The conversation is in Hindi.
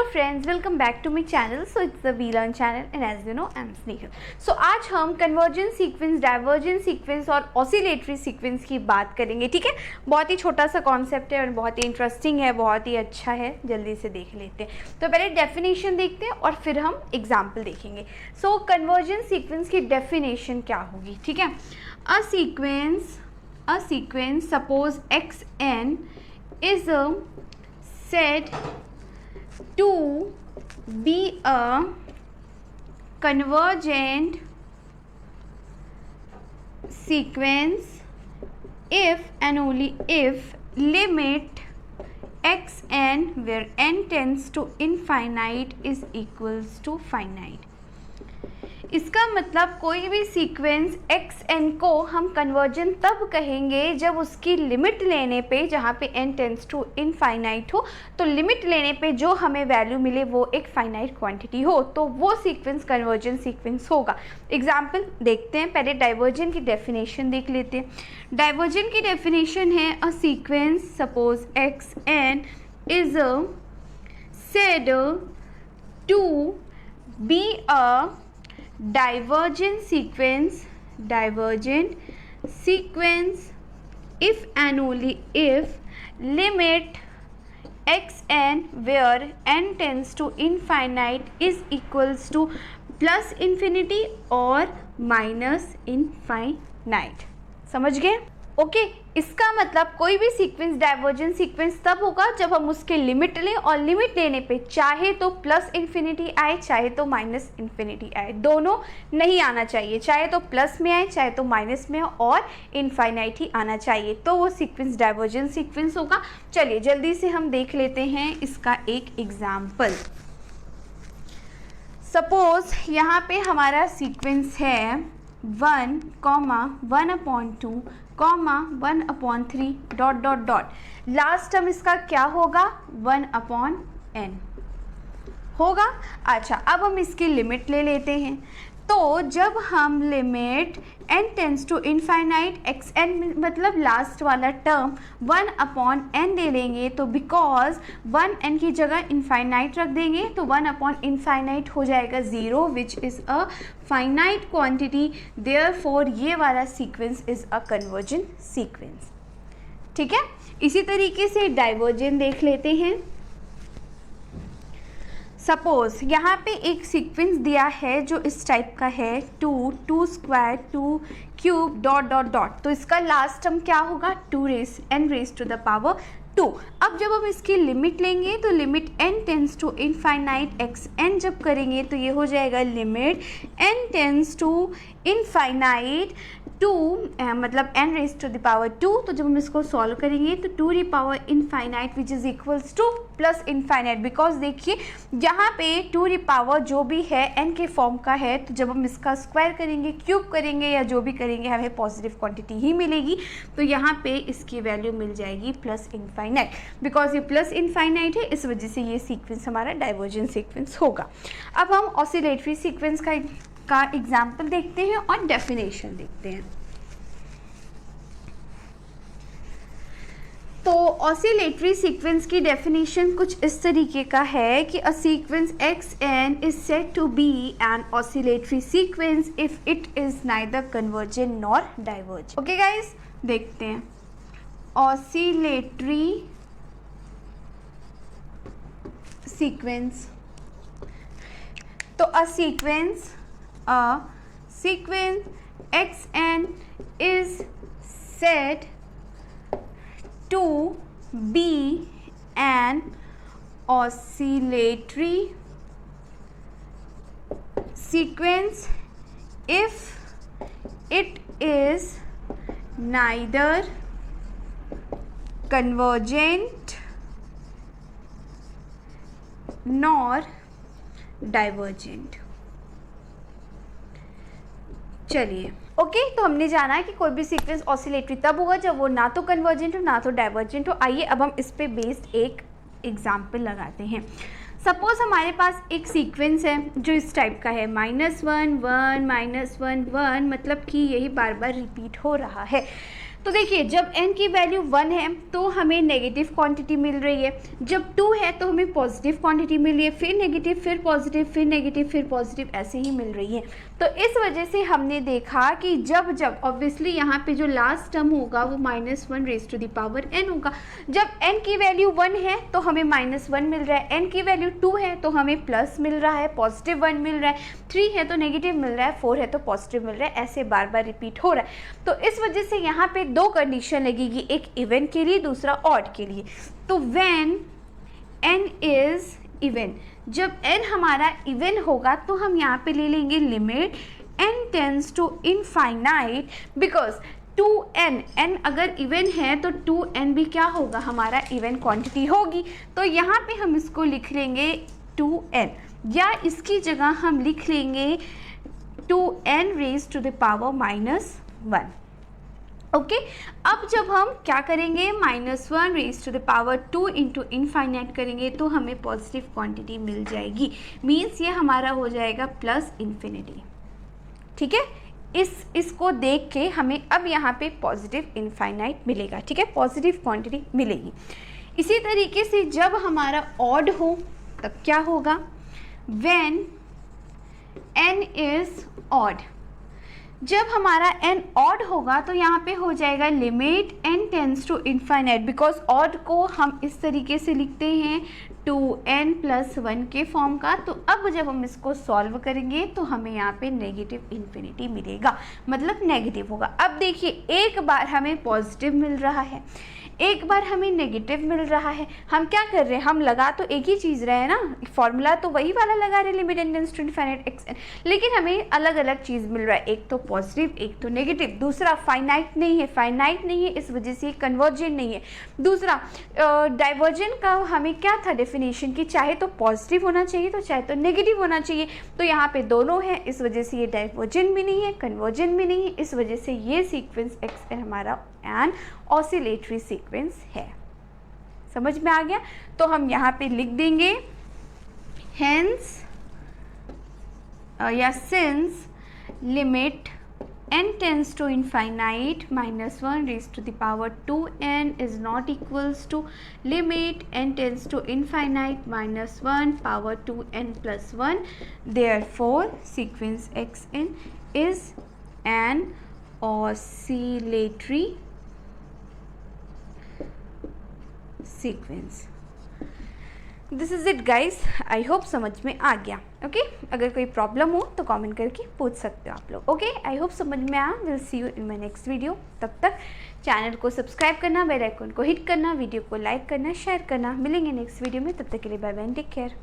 Hello friends, welcome back to my channel. So it's the we learn channel and as you know I am Snehal. So आज हम कन्वर्जेंट सीक्वेंस, डाइवर्जेंट सीक्वेंस और ऑसिलेटरी सीक्वेंस की बात करेंगे. ठीक है, बहुत ही छोटा सा कॉन्सेप्ट है और बहुत ही इंटरेस्टिंग है, बहुत ही अच्छा है. जल्दी से देख लेते हैं. तो पहले डेफिनेशन देखते हैं और फिर हम एग्जाम्पल देखेंगे. सो कन्वर्जेंट सीक्वेंस की डेफिनेशन क्या होगी? ठीक है, a sequence suppose xn is said to be a convergent sequence if and only if limit xn where n tends to infinite is equals to finite. इसका मतलब कोई भी सीक्वेंस xn को हम कन्वर्जेंट तब कहेंगे जब उसकी लिमिट लेने पे, जहाँ पे n टेंस टू इनफाइनाइट हो, तो लिमिट लेने पे जो हमें वैल्यू मिले वो एक फाइनाइट क्वांटिटी हो, तो वो सीक्वेंस कन्वर्जेंट सीक्वेंस होगा. एग्जाम्पल देखते हैं. पहले डाइवर्जेंट की डेफिनेशन देख लेते हैं. डाइवर्जेंट की डेफिनेशन है a sequence suppose xn is said to be a divergent sequence if and only if limit xn where n tends to infinite is equals to plus infinity or minus infinite. समझ गए? ओके, इसका मतलब कोई भी सीक्वेंस डाइवर्जेंट सीक्वेंस तब होगा जब हम उसके लिमिट लें और लिमिट लेने पे चाहे तो प्लस इन्फिनिटी आए चाहे तो माइनस इन्फिनिटी आए, दोनों नहीं आना चाहिए. चाहे तो प्लस में आए चाहे तो माइनस में और इनफाइनाइट ही आना चाहिए, तो वो सीक्वेंस डाइवर्जेंट सीक्वेंस होगा. चलिए जल्दी से हम देख लेते हैं इसका एक एग्जाम्पल. सपोज यहाँ पे हमारा सीक्वेंस है 1, 1/2, 1/3 dot dot dot. Last term इसका क्या होगा? 1/n होगा. अच्छा, अब हम इसकी लिमिट ले लेते हैं. तो जब हम limit n tends to infinite xn मतलब लास्ट वाला टर्म 1/n ले लेंगे, तो बिकॉज 1n की जगह इनफाइनाइट रख देंगे तो 1/इनफाइनाइट हो जाएगा 0 which is a finite quantity. Therefore ये वाला sequence is a convergent sequence. ठीक है, इसी तरीके से डाइवर्जेंट देख लेते हैं. सपोज यहाँ पे एक सीक्वेंस दिया है जो इस टाइप का है 2 square 2 cube dot dot dot. तो इसका लास्ट टर्म क्या होगा? 2n⁻². अब जब हम इसकी लिमिट लेंगे तो limit n tends to infinite xn जब करेंगे तो ये हो जाएगा limit n tends to infinite 2 मतलब n⁻². तो जब हम इसको सॉल्व करेंगे तो 2⁻∞ which is equals two plus infinite. Because देखिए यहाँ पे 2 जो भी है n के फॉर्म का है, तो जब हम इसका स्क्वायर करेंगे, क्यूब करेंगे या जो भी करेंगे हमें पॉजिटिव क्वांटिटी ही मिलेगी. तो यहाँ पे इसकी वैल्यू मिल जाएगी प्लस इनफाइनाइट. बिकॉज ये प्लस इनफाइनाइट है, इस वजह से ये सीक्वेंस हमारा डाइवर्जेंट सीक्वेंस होगा. अब हम ऑसिलेटरी सीक्वेंस का एग्जाम्पल देखते हैं और डेफिनेशन देखते हैं. तो ऑसिलेटरी सीक्वेंस की डेफिनेशन कुछ इस तरीके का है कि a sequence xn is said to be an oscillatory sequence if it is neither convergent nor divergent. Okay guys, देखते हैं ऑसिलेटरी सीक्वेंस. तो a sequence xn is said to be an oscillatory sequence if it is neither convergent nor divergent. चलिए ओके, तो हमने जाना है कि कोई भी सीक्वेंस ऑसिलेटरी तब होगा जब वो ना तो कन्वर्जेंट हो ना तो डाइवर्जेंट हो. आइए अब हम इस पे बेस्ड एक एग्जाम्पल लगाते हैं. सपोज हमारे पास एक सीक्वेंस है जो इस टाइप का है -1 1 -1 1, मतलब कि यही बार बार रिपीट हो रहा है. तो देखिए जब n की वैल्यू 1 है तो हमें नेगेटिव क्वांटिटी मिल रही है, जब 2 है तो हमें पॉजिटिव क्वांटिटी मिल रही है, फिर नेगेटिव, फिर पॉजिटिव, फिर नेगेटिव, फिर पॉजिटिव, ऐसे ही मिल रही है। तो इस वजह से हमने देखा कि जब ऑब्वियसली यहाँ पे जो लास्ट टर्म होगा वो -1 raise to the power n होगा। जब n की वैल्यू 1 है तो हमें -1 मिल रहा है, n की वैल्यू 2 है तो हमें प्लस मिल रहा है, पॉजिटिव 1 मिल रहा है, 3 है तो नेगेटिव मिल रहा है, 4 है तो पॉजिटिव मिल रहा है, ऐसे बार बार रिपीट हो रहा है। तो इस वजह से यहाँ पे दो कंडीशन लगेगी, एक इवन के लिए, दूसरा ऑड के लिए। तो व्हेन n इज इवन, जब n हमारा इवन होगा तो हम यहाँ पे ले लेंगे limit n tends to infinite, because 2n अगर इवन है तो 2n भी क्या होगा, हमारा इवन क्वांटिटी होगी। तो यहाँ पे हम इसको लिख लेंगे 2n, या इसकी जगह हम लिख लेंगे 2n raise to the power -1। Okay, अब जब हम क्या करेंगे, -1 raise to the power 2 into infinite करेंगे तो हमें पॉजिटिव क्वांटिटी मिल जाएगी, मीन्स ये हमारा हो जाएगा प्लस इन्फिनिटी। ठीक है, इसको देख के हमें अब यहाँ पे पॉजिटिव इनफाइनाइट मिलेगा। ठीक है, पॉजिटिव क्वांटिटी मिलेगी। इसी तरीके से जब हमारा ऑड हो तब क्या होगा, व्हेन n इज ऑड, जब हमारा n ऑड होगा तो यहाँ पे हो जाएगा limit n tends to infinite, because odd को हम इस तरीके से लिखते हैं 2n + 1 के फॉर्म का। तो अब जब हम इसको सॉल्व करेंगे तो हमें यहाँ पे नेगेटिव इन्फिनिटी मिलेगा, मतलब नेगेटिव होगा। अब देखिए एक बार हमें पॉजिटिव मिल रहा है, एक बार हमें नेगेटिव मिल रहा है, हम क्या कर रहे हैं, हम लगा तो एक ही चीज़ रहे हैं ना, फॉर्मूला तो वही वाला लगा रहे, limit n tends to infinite xn, लेकिन हमें अलग अलग चीज़ मिल रहा है, एक तो पॉजिटिव एक तो नेगेटिव, दूसरा फाइनाइट नहीं है, इस वजह से कन्वर्जेंट नहीं है। दूसरा डाइवर्जेंट का हमें क्या था डेफिनेशन की, चाहे तो पॉजिटिव होना चाहिए तो चाहे तो नेगेटिव होना चाहिए, तो यहाँ पे दोनों है, इस वजह से ये डाइवर्जेंट भी नहीं है, कन्वर्जेंट भी नहीं है, इस वजह से ये सीक्वेंस xn हमारा एन ऑसिलेटरी सीक्वेंस है। समझ में आ गया? तो हम यहाँ पे लिख देंगे हेंस या since limit n tends to infinite -1 raise to the power 2n is not equals to limit n tends to infinite -1 power 2n + 1, therefore sequence xn is an oscillatory sequence. This is it guys, I hope समझ में आ गया। ओके, अगर कोई प्रॉब्लम हो तो कमेंट करके पूछ सकते हो आप लोग। ओके, आई होप समझ में आया। Will see you in my next video. तब तक चैनल को सब्सक्राइब करना, बेल आइकन को हिट करना, वीडियो को लाइक करना, शेयर करना। मिलेंगे नेक्स्ट वीडियो में, तब तक के लिए बाय बाय, टेक केयर।